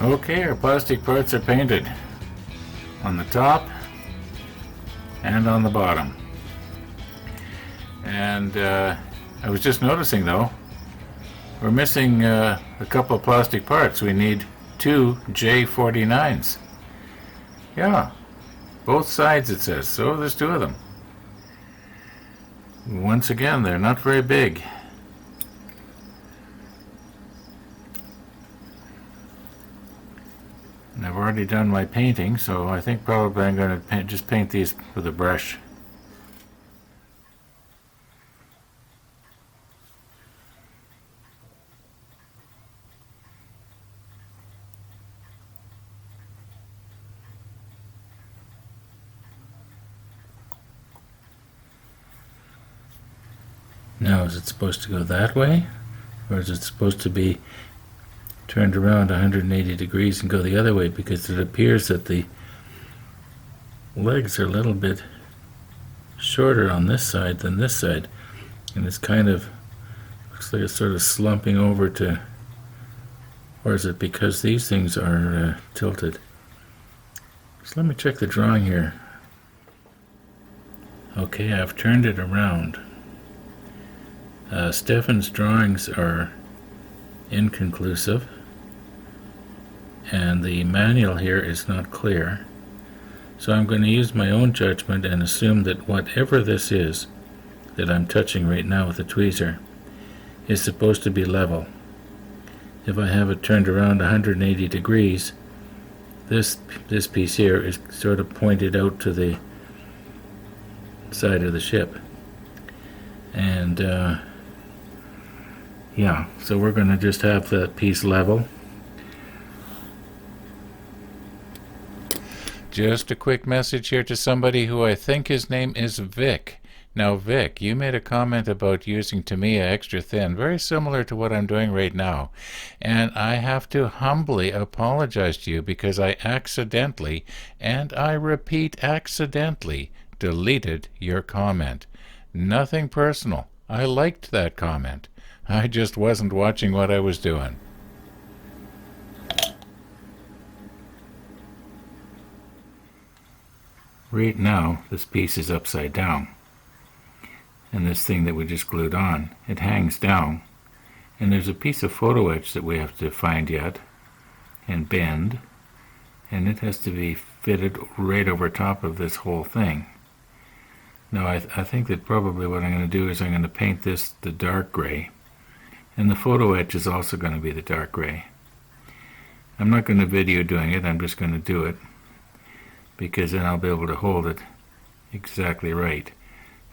Okay, our plastic parts are painted on the top and on the bottom. And I was just noticing though, we're missing a couple of plastic parts. We need two J49s. Yeah, both sides it says, so there's two of them. Once again, they're not very big. And I've already done my painting, so I think probably I'm going to just paint these with a brush. Now, is it supposed to go that way? Or is it supposed to be turned around 180 degrees and go the other way? Because it appears that the legs are a little bit shorter on this side than this side. And it's kind of, looks like it's sort of slumping over to, or is it because these things are tilted? So let me check the drawing here. Okay, I've turned it around. Stefan's drawings are inconclusive, and the manual here is not clear. So I'm going to use my own judgment and assume that whatever this is that I'm touching right now with the tweezer is supposed to be level. If I have it turned around 180 degrees, this piece here is sort of pointed out to the side of the ship. And yeah, so we're going to just have that piece level. Just a quick message here to somebody who I think his name is Vic. Now Vic, you made a comment about using Tamiya extra thin, very similar to what I'm doing right now. And I have to humbly apologize to you because I accidentally, and I repeat accidentally, deleted your comment. Nothing personal. I liked that comment. I just wasn't watching what I was doing. Right now, this piece is upside down. And this thing that we just glued on, it hangs down. And there's a piece of Photoetch that we have to find yet and bend. And it has to be fitted right over top of this whole thing. Now, I think that probably what I'm going to do is I'm going to paint this the dark gray. And the Photoetch is also going to be the dark gray. I'm not going to video doing it, I'm just going to do it, because then I'll be able to hold it exactly right,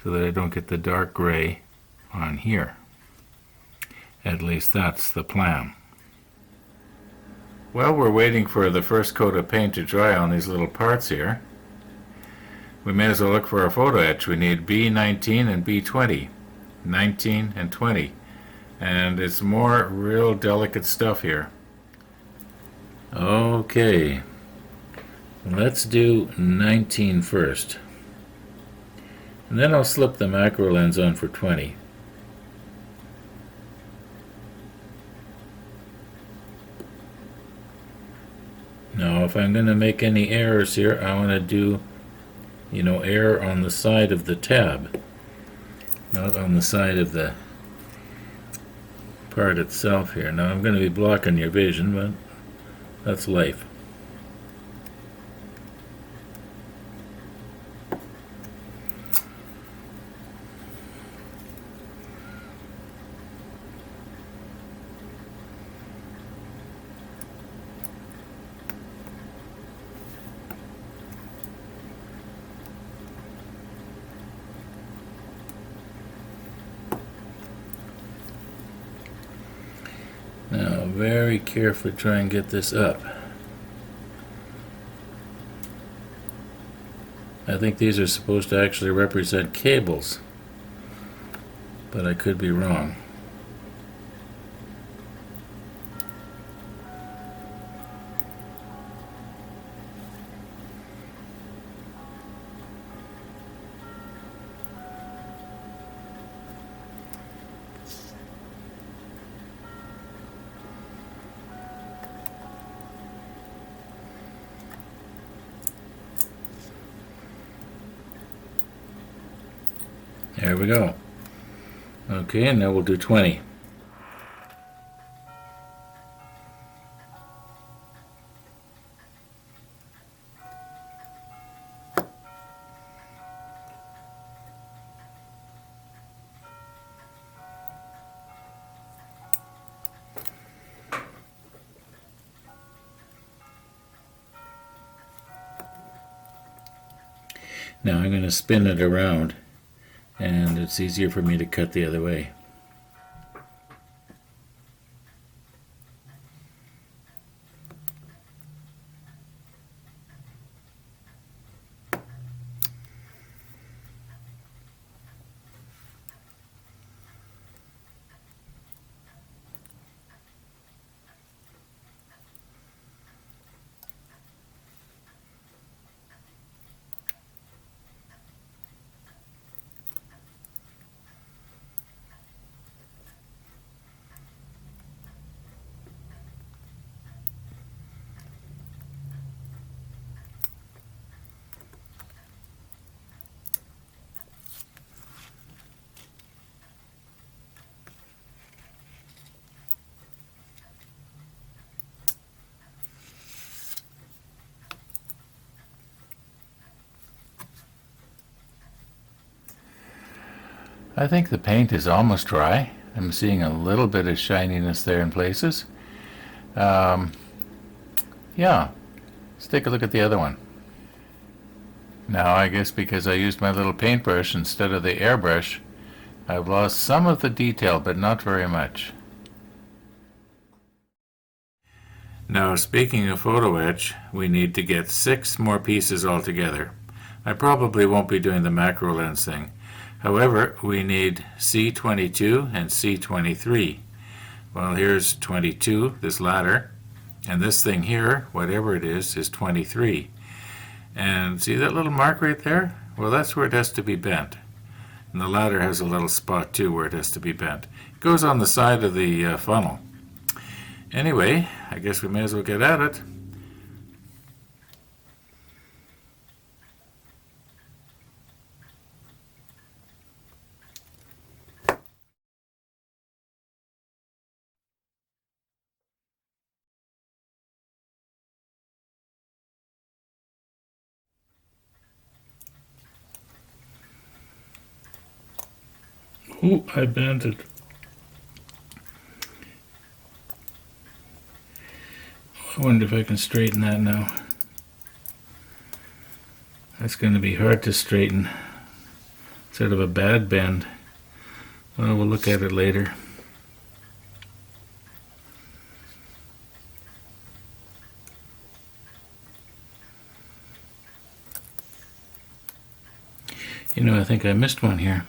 so that I don't get the dark gray on here. At least that's the plan. Well, we're waiting for the first coat of paint to dry on these little parts here. We may as well look for our Photoetch. We need B19 and B20. 19 and 20. And it's more real delicate stuff here. Okay, let's do 19 first. And then I'll slip the macro lens on for 20. Now if I'm going to make any errors here, I want to do, error on the side of the tab, not on the side of the part itself here. Now I'm going to be blocking your vision, but that's life. Now, very carefully try and get this up. I think these are supposed to actually represent cables, but I could be wrong. There we go. Okay, and now we'll do 20. Now I'm going to spin it around, and it's easier for me to cut the other way. I think the paint is almost dry. I'm seeing a little bit of shininess there in places. Yeah, let's take a look at the other one. Now I guess because I used my little paintbrush instead of the airbrush, I've lost some of the detail, but not very much. Now speaking of Photoetch, we need to get 6 more pieces altogether. I probably won't be doing the macro lens thing. However, we need C22 and C23. Well, here's 22, this ladder, and this thing here, whatever it is 23. And see that little mark right there? Well, that's where it has to be bent. And the ladder has a little spot too where it has to be bent. It goes on the side of the funnel. Anyway, I guess we may as well get at it. Ooh, I bent it. I wonder if I can straighten that now. That's going to be hard to straighten. Sort of a bad bend. Well, we'll look at it later. You know, I think I missed one here.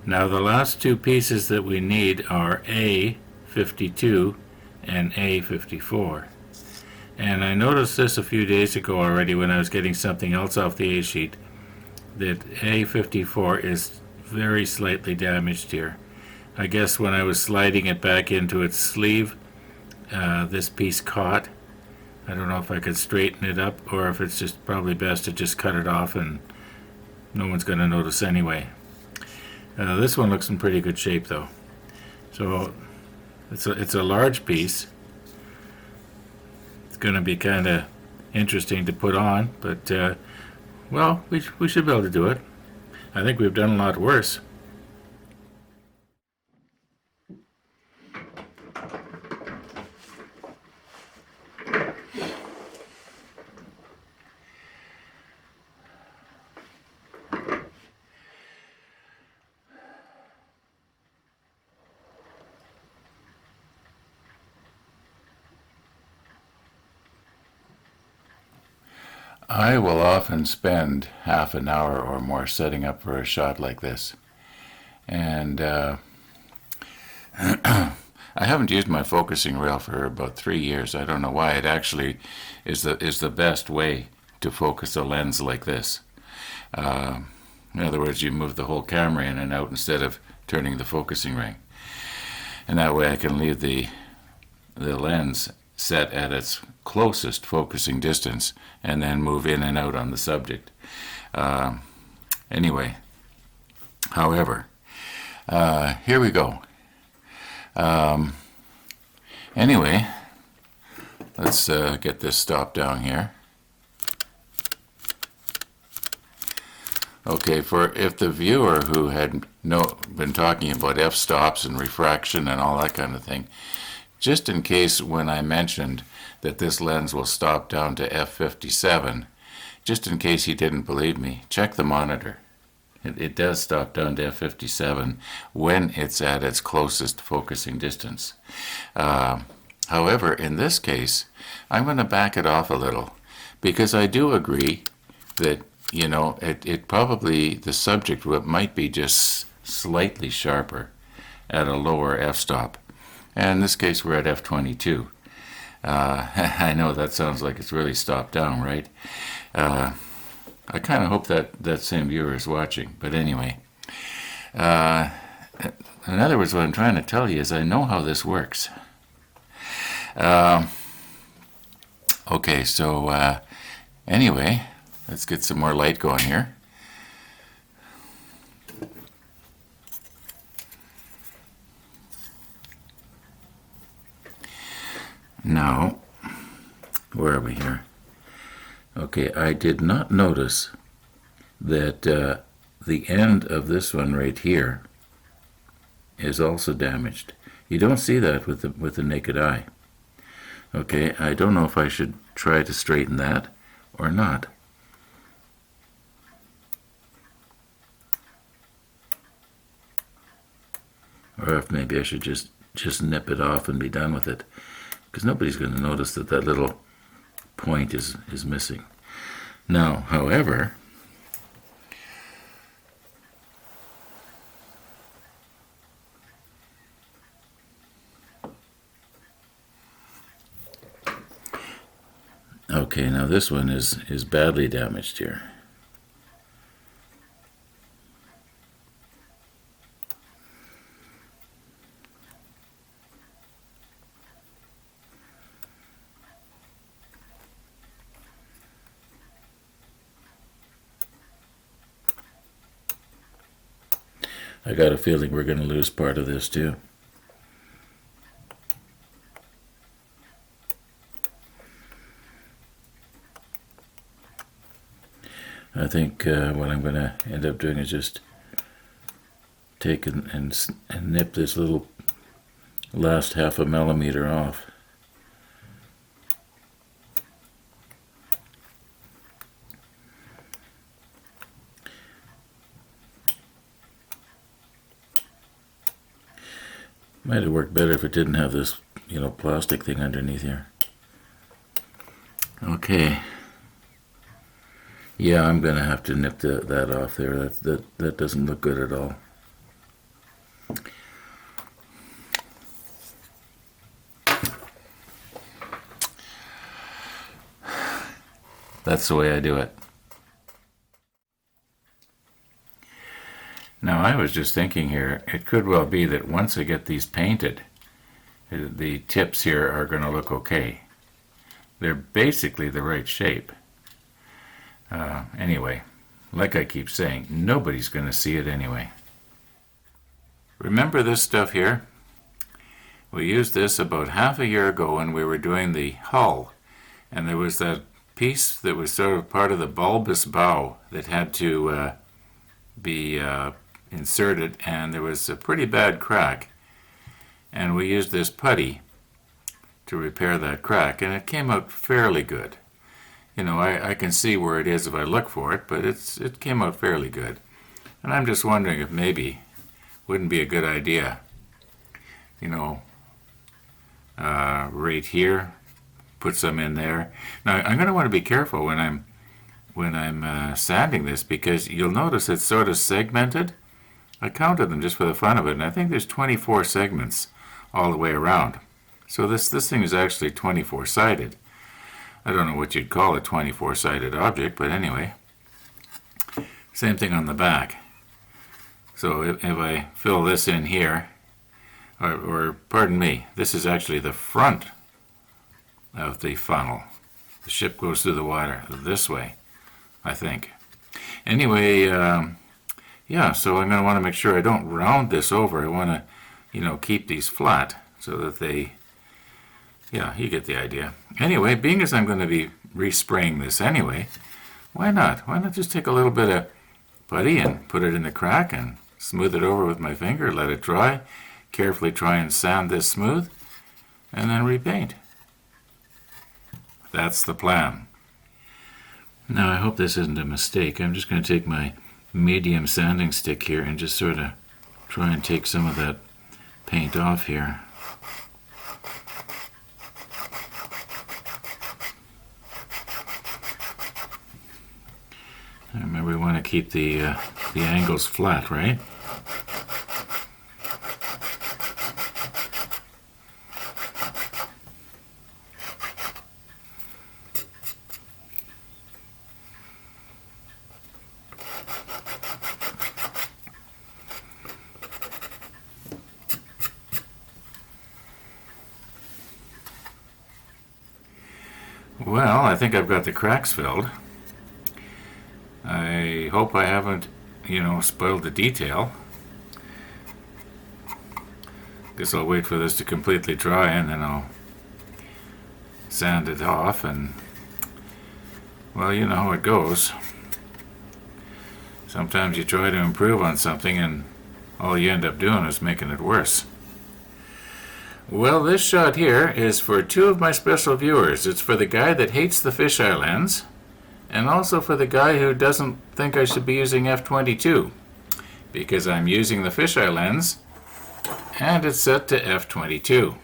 Now the last 2 pieces that we need are A52 and A54. And I noticed this a few days ago already when I was getting something else off the A sheet, that A54 is very slightly damaged here. I guess when I was sliding it back into its sleeve, this piece caught. I don't know if I could straighten it up or if it's just probably best to just cut it off and no one's going to notice anyway. This one looks in pretty good shape though. So it's a large piece. It's going to be kind of interesting to put on, but well, we should be able to do it. I think we've done a lot worse. I will often spend half an hour or more setting up for a shot like this. And I haven't used my focusing rail for about 3 years. I don't know why. It actually is the best way to focus a lens like this. In other words, you move the whole camera in and out instead of turning the focusing ring. And that way I can leave the lens set at its closest focusing distance and then move in and out on the subject. Anyway, however, here we go. Anyway, let's get this stop down here. Okay, for if the viewer who had been talking about f-stops and refraction and all that kind of thing, just in case when I mentioned that this lens will stop down to f57, just in case he didn't believe me, check the monitor. It does stop down to f57 when it's at its closest focusing distance. However, in this case, I'm going to back it off a little, because I do agree that, you know, it probably, the subject might be just slightly sharper at a lower f-stop. And in this case, we're at f22. I know that sounds like it's really stopped down, right? I kind of hope that same viewer is watching. But anyway, in other words, what I'm trying to tell you is I know how this works. Okay, so anyway, let's get some more light going here. Now, where are we here? Okay, I did not notice that the end of this one right here is also damaged. You don't see that with the naked eye. Okay, I don't know if I should try to straighten that or not. Or if maybe I should just nip it off and be done with it, because nobody's going to notice that little point is missing. Now, however, okay, now this one is badly damaged here. I got a feeling we're going to lose part of this too. I think what I'm going to end up doing is just take and nip this little last half a millimeter off. Might have worked better if it didn't have this, you know, plastic thing underneath here. Okay. Yeah, I'm going to have to nip that off there. That doesn't look good at all. That's the way I do it. Now, I was just thinking here, it could well be that once I get these painted, the tips here are going to look okay. They're basically the right shape. Anyway, like I keep saying, nobody's going to see it anyway. Remember this stuff here? We used this about half a year ago when we were doing the hull, and there was that piece that was sort of part of the bulbous bow that had to be inserted, and there was a pretty bad crack, and we used this putty to repair that crack, and it came out fairly good. You know, I can see where it is if I look for it, but it came out fairly good. And I'm just wondering if maybe wouldn't be a good idea, you know, right here, put some in there. Now I'm going to want to be careful when I'm sanding this, because you'll notice it's sort of segmented. I counted them just for the fun of it, and I think there's 24 segments all the way around. So this thing is actually 24-sided. I don't know what you'd call a 24-sided object, but anyway. Same thing on the back. So if I fill this in here, or pardon me, this is actually the front of the funnel. The ship goes through the water this way, I think. Anyway, yeah, so I'm going to want to make sure I don't round this over. I want to, keep these flat so that they, yeah, you get the idea. Anyway, being as I'm going to be respraying this anyway, why not? Why not just take a little bit of putty and put it in the crack and smooth it over with my finger, let it dry, carefully try and sand this smooth, and then repaint. That's the plan. Now I hope this isn't a mistake. I'm just going to take my medium sanding stick here and just sort of try and take some of that paint off here. Remember, we want to keep the angles flat, right? Well, I think I've got the cracks filled. I hope I haven't, spoiled the detail. Guess I'll wait for this to completely dry and then I'll sand it off, and well, you know how it goes. Sometimes you try to improve on something and all you end up doing is making it worse. Well, this shot here is for two of my special viewers. It's for the guy that hates the fisheye lens, and also for the guy who doesn't think I should be using f22, because I'm using the fisheye lens and it's set to f22.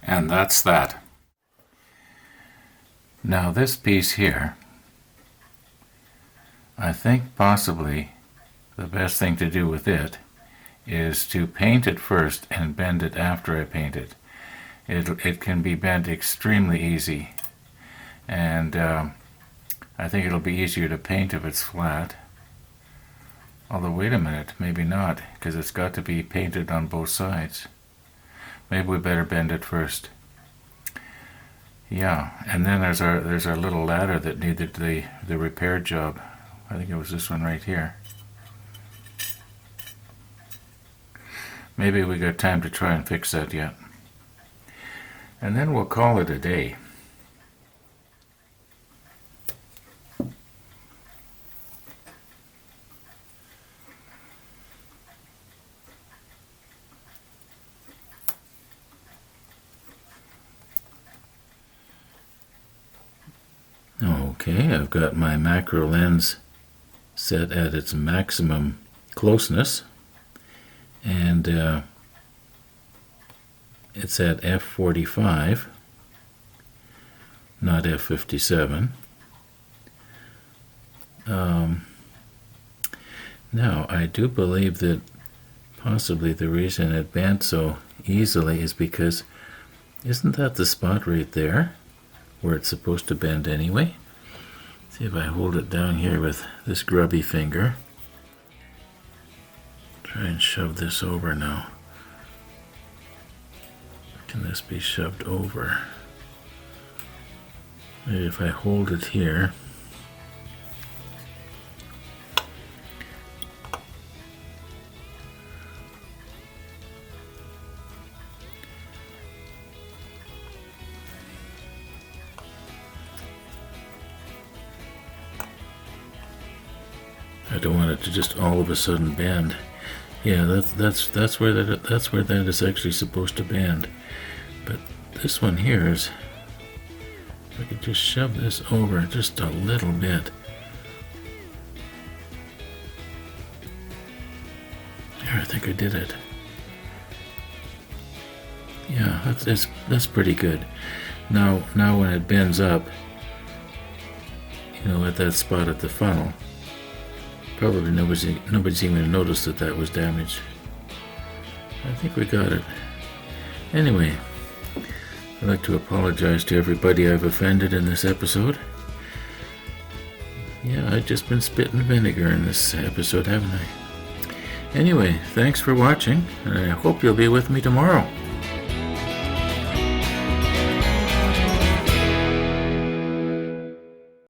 And that's that. Now this piece here, I think possibly the best thing to do with it is to paint it first and bend it after I paint it. It can be bent extremely easy, and I think it'll be easier to paint if it's flat. Although wait a minute, maybe not, because it's got to be painted on both sides. Maybe we better bend it first. Yeah, and then there's our little ladder that needed the repair job. I think it was this one right here. Maybe we got time to try and fix that yet. And then we'll call it a day. Okay, I've got my macro lens set at its maximum closeness, and it's at f45, not f57. Now, I do believe that possibly the reason it bent so easily is because, isn't that the spot right there where it's supposed to bend anyway? See if I hold it down here with this grubby finger. Try and shove this over now. Can this be shoved over? Maybe if I hold it here. I don't want it to just all of a sudden bend. Yeah, that's where that is actually supposed to bend. But this one here is, if I could just shove this over just a little bit. There, I think I did it. Yeah, that's pretty good. Now when it bends up, at that spot at the funnel, probably nobody's even noticed that was damaged. I think we got it. Anyway, I'd like to apologize to everybody I've offended in this episode. Yeah, I've just been spitting vinegar in this episode, haven't I? Anyway, thanks for watching, and I hope you'll be with me tomorrow.